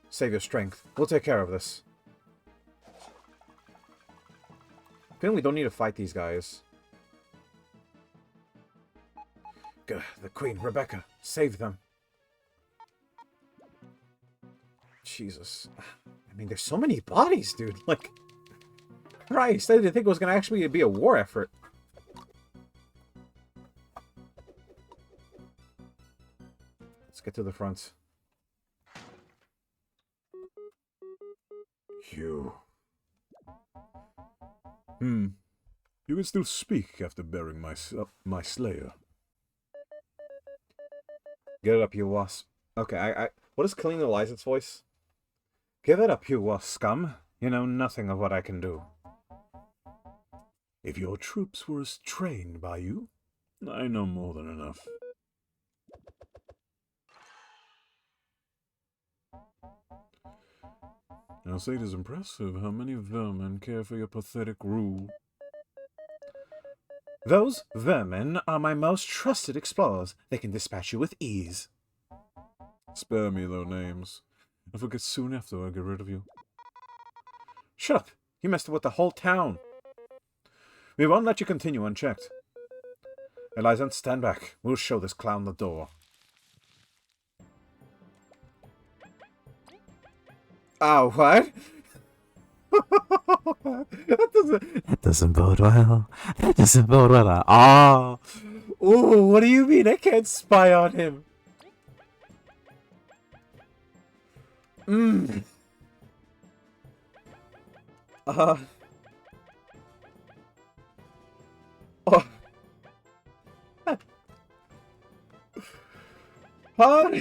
Save your strength. We'll take care of this. Feeling we don't need to fight these guys. Gah, the Queen, Rebecca. Save them. Jesus. I mean, there's so many bodies, dude. Like, Christ, I didn't think it was going to actually be a war effort. Let's get to the front. You. You can still speak after burying my slayer. Get it up, you wasp. Okay, what is Killing Eliza's voice? Give it up, you wasp scum. You know nothing of what I can do. If your troops were as trained by you, I know more than enough. I'll say it is impressive how many vermin care for your pathetic rule. Those vermin are my most trusted explorers. They can dispatch you with ease. Spare me their names. I forget soon after I get rid of you. Shut up! You messed with the whole town. We won't let you continue unchecked. Eliza, stand back. We'll show this clown the door. Oh, what? That doesn't bode well. That doesn't bode well at all. Ooh, what do you mean I can't spy on him? Oh. Huh?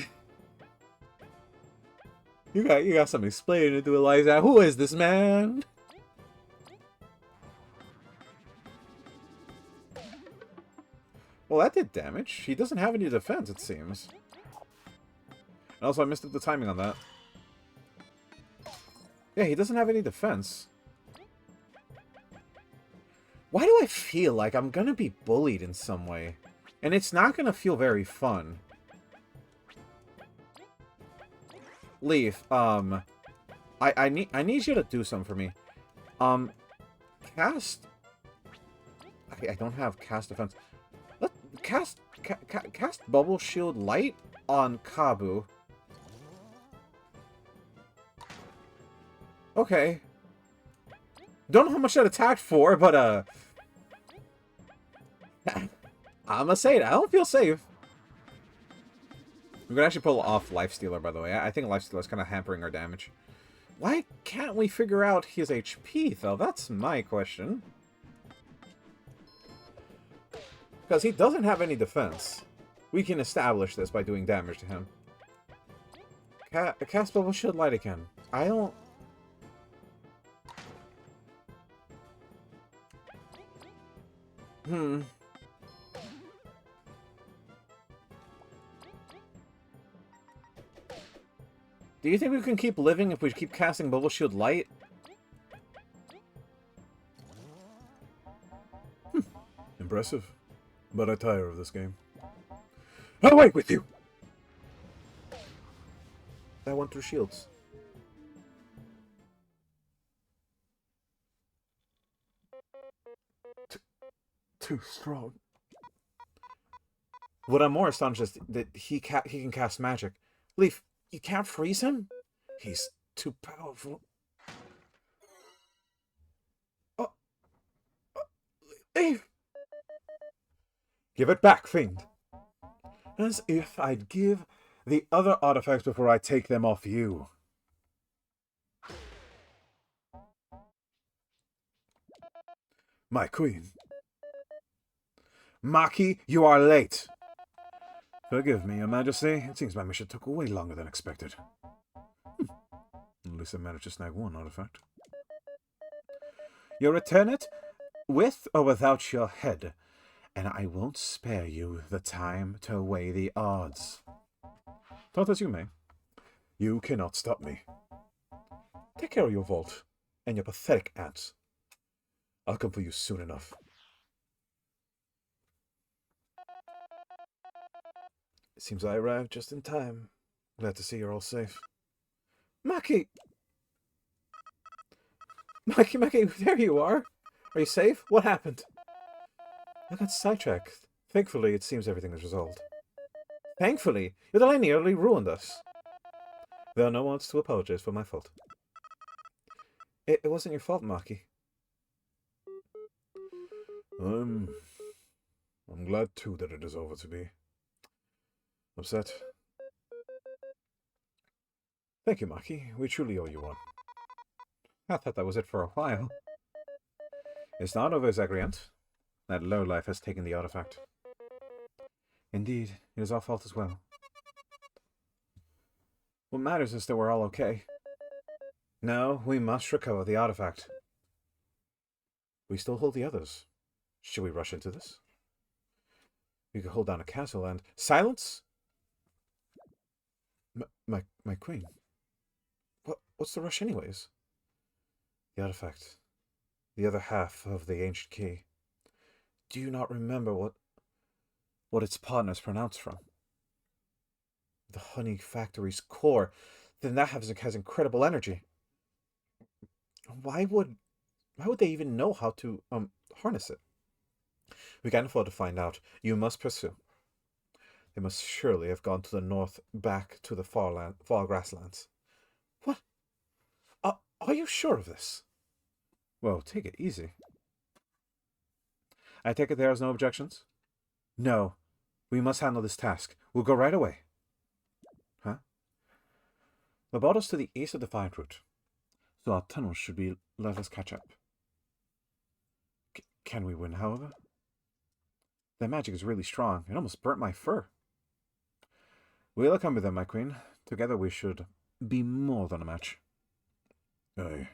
You got some explaining to do, Eliza. Who is this man? Well, that did damage. He doesn't have any defense, it seems. And also, I missed the timing on that. Yeah, he doesn't have any defense. Why do I feel like I'm gonna be bullied in some way? And it's not gonna feel very fun. Leaf, I need you to do something for me. Cast... I don't have cast defense. Cast Bubble Shield Light on Kabu. Okay. Don't know how much that attacked for, but, I'ma say it. I don't feel safe. We could actually pull off Lifestealer, by the way. I think Lifestealer is kind of hampering our damage. Why can't we figure out his HP, though? That's my question. Because he doesn't have any defense. We can establish this by doing damage to him. Cast Bubble Shield Light again. I don't... Do you think we can keep living if we keep casting Bubble Shield Light? Impressive. But I tire of this game. Away with you! That went through shields. Too strong. What I'm more astonished is that he can cast magic. Leaf, you can't freeze him? He's too powerful. Leaf! Give it back, Fiend. As if I'd give the other artifacts before I take them off you. My queen. Maki, you are late. Forgive me, Your Majesty. It seems my mission took way longer than expected. At least I managed to snag one artifact. You'll return it with or without your head, and I won't spare you the time to weigh the odds. Thought as you may. You cannot stop me. Take care of your vault and your pathetic ants. I'll come for you soon enough. It seems I arrived just in time. Glad to see you're all safe. Maki! Maki, there you are! Are you safe? What happened? I got sidetracked. Thankfully, it seems everything is resolved. Thankfully? Your delay nearly ruined us. There are no ones to apologize for my fault. It wasn't your fault, Maki. I'm glad, too, that it is over to be. Upset. Thank you, Maki. We truly owe you one. I thought that was it for a while. It's not over, Zagreant. That lowlife has taken the artifact. Indeed, it is our fault as well. What matters is that we're all okay. No, we must recover the artifact. We still hold the others. Should we rush into this? We could hold down a castle and... Silence! My queen. What's the rush anyways? The artifact. The other half of the ancient key. Do you not remember what its partners pronounced from? The honey factory's core. Then that has incredible energy. Why would they even know how to harness it? We can't afford to find out. You must pursue. They must surely have gone to the north, back to the far grasslands. What? Are you sure of this? Well, take it easy. I take it there is no objections? No. We must handle this task. We'll go right away. Huh? The border's to the east of the Defiant Route, so our tunnels should let us catch up. Can we win, however? Their magic is really strong. It almost burnt my fur. We'll accompany them, my queen. Together we should be more than a match. Aye.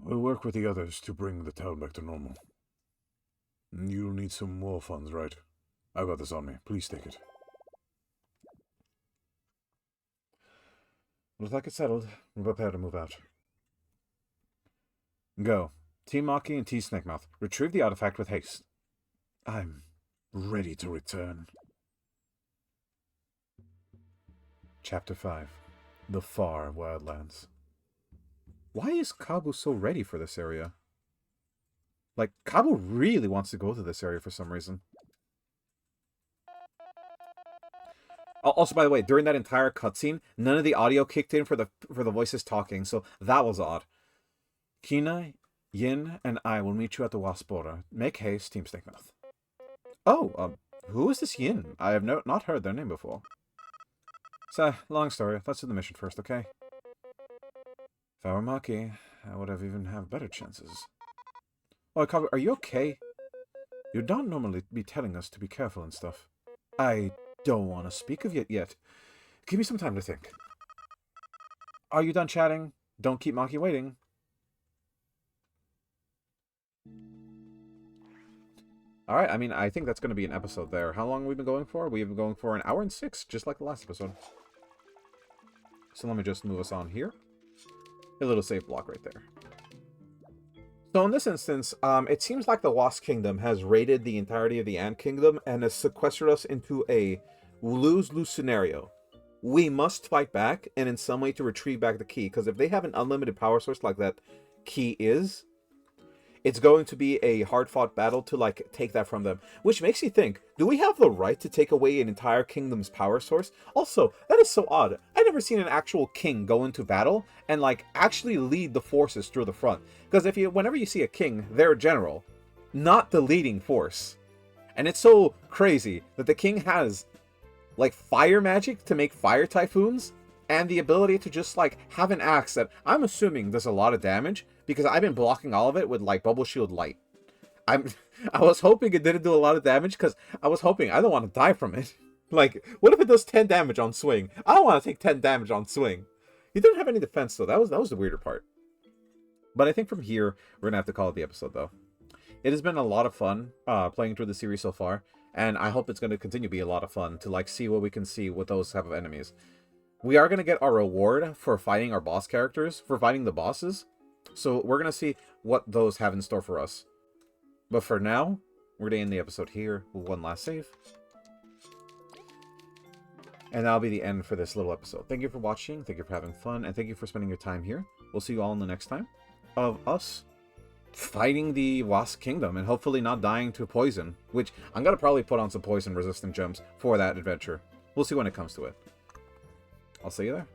We'll work with the others to bring the town back to normal. You'll need some more funds, right? I've got this on me. Please take it. Looks like it's settled. We're prepared to move out. Go. Team Maki and T Snakemouth. Retrieve the artifact with haste. I'm ready to return. Chapter 5. The Far Wildlands. Why is Kabu so ready for this area? Like, Kabu really wants to go to this area for some reason. Also, by the way, during that entire cutscene, none of the audio kicked in for the voices talking, so that was odd. Kina, Yin, and I will meet you at the Wasp border. Make haste, Team Snakemouth. Oh, who is this Yin? I have not heard their name before. So, long story. Let's do the mission first, okay? If I were Maki, I would have even have better chances. Oh, Kabu, are you okay? You don't normally be telling us to be careful and stuff. I don't want to speak of it yet. Give me some time to think. Are you done chatting? Don't keep Maki waiting. Alright, I mean, I think that's going to be an episode there. How long have we been going for? We've been going for 1 hour and 6, just like the last episode. So let me just move us on here. A little save block right there. So in this instance, it seems like the Wasp Kingdom has raided the entirety of the Ant Kingdom and has sequestered us into a lose-lose scenario. We must fight back and in some way to retrieve back the key, because if they have an unlimited power source like that key is, it's going to be a hard-fought battle to, like, take that from them. Which makes you think, do we have the right to take away an entire kingdom's power source? Also, that is so odd. I've never seen an actual king go into battle and, like, actually lead the forces through the front. Because whenever you see a king, they're a general, not the leading force. And it's so crazy that the king has, like, fire magic to make fire typhoons, and the ability to just, like, have an axe that I'm assuming does a lot of damage, because I've been blocking all of it with, like, Bubble Shield Light. I was hoping it didn't do a lot of damage, because I was hoping I don't want to die from it. Like, what if it does 10 damage on swing? I don't want to take 10 damage on swing. He didn't have any defense, though. That was the weirder part. But I think from here, we're going to have to call it the episode, though. It has been a lot of fun playing through the series so far, and I hope it's going to continue to be a lot of fun to, like, see what we can see with those type of enemies. We are going to get our reward for fighting our boss characters, for fighting the bosses. So we're going to see what those have in store for us. But for now, we're going to end the episode here with one last save. And that'll be the end for this little episode. Thank you for watching, thank you for having fun, and thank you for spending your time here. We'll see you all in the next time of us fighting the Wasp Kingdom and hopefully not dying to poison. Which, I'm going to probably put on some poison-resistant gems for that adventure. We'll see when it comes to it. I'll see you there.